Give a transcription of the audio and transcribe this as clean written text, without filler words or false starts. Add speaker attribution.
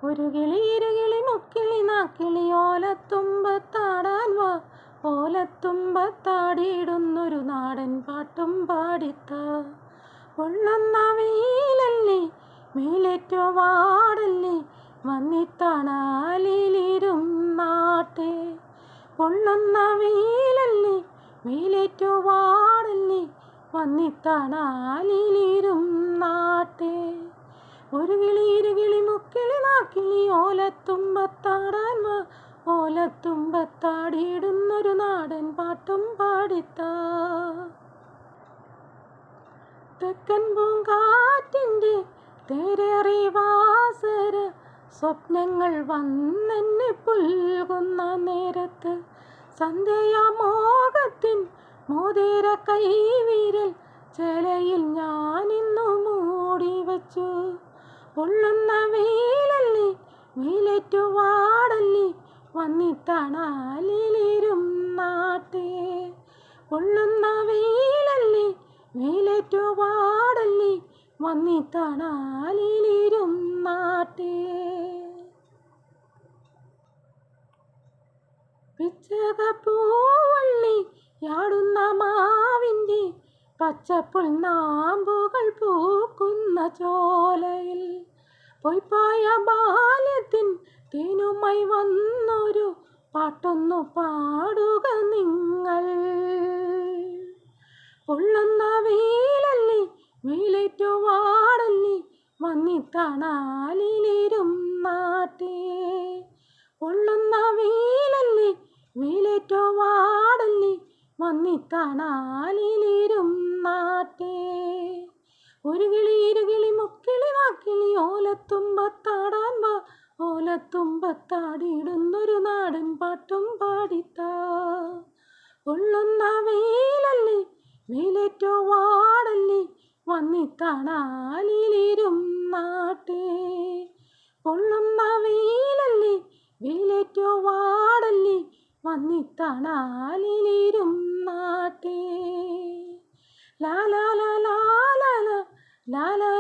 Speaker 1: ഒരു കിളി ഇരുകിളി മുക്കിളി നാക്കിളി ഓലത്തുമ്പത്താടാൻ വാ, ഓലത്തുമ്പത്താടിയിടുന്നൊരു നാടൻ പാട്ടും പാടിത്താ. പൊള്ളുന്ന വെയിലല്ലേ വെയിലേറ്റോ വാടല്ലേ വന്നിത്തണലിലിരുന്നാട്ടെ. പൊള്ളുന്ന വെയിലല്ലേ വെയിലേറ്റോ വാടല്ലേ വന്നിത്തണലിലിരുന്നാട്ടെ. ഒരു കിളി ഇരുകിളി മുക്കിളി നാക്കിളി ഓലത്തുമ്പത്താടാൻ വാ, ഓലത്തുമ്പത്താടിയിടുന്നൊരു നാടൻ പാട്ടും പാടിത്താ. തെക്കൻ പൂങ്കാറ്റിൻ്റെ തേരേറി വാസര സ്വപ്നങ്ങൾ വന്നെന്നെ പുൽകുന്ന നേരത്ത്, സന്ധ്യാമോഹത്തിൻ മോതിര കൈവിരൽ ചേലയിൽ ഞാനിന്നു മൂടി വച്ചു. പൊള്ളുന്ന വെയിലല്ലേ വെയിലേറ്റു വാടല്ലേ വന്നിത്തണലിലിരുന്നാട്ടെ. പൊള്ളുന്ന വെയിലല്ലേ വെയിലേറ്റു വാടല്ലേ വന്നിത്തണലിലിരുന്നാട്ടെ. പിച്ചകപ്പൂവള്ളി യാടുന്ന മാവിൻ്റെ പച്ചപ്പുൽ നാമ്പുകൾ പൂക്കുന്ന ചോലയിൽ, പൊയ്പോയ ബാല്യത്തിൻ തേനുമായി വന്നൊരു പാട്ടൊന്നു പാടുക നിങ്ങൾ. പൊള്ളുന്ന വെയിലല്ലേ വെയിലേറ്റു വാടല്ലേ വന്നിത്തണലിലിരുന്നാട്ടെ. പൊള്ളുന്ന വെയിലല്ലേ വെയിലേറ്റോ വാടല്ലേ വന്നിത്തണലിലിരുന്നാട്ടെ. ഒരു കിളി ഇരുകിളി മുക്കിളി നാക്കിളി ഓലത്തുമ്പത്താടാൻ വാ, ഓലത്തുമ്പത്താടിയിടുന്നൊരു നാടൻ പാട്ടും പാടിത്താ. പൊള്ളുന്ന വെയിലല്ലേ വെയിലേറ്റോ വാടല്ലേ വന്നിത്തണലിലിരുന്നാട്ടെ. പൊള്ളുന്ന വെയിലല്ലേ വെയിലേറ്റോ വാടല്ലേ വന്നിത്തണലിലിരുന്നാട്ടെ. ലാ ലാ ലാ ലാ ലാ ലാ ലാ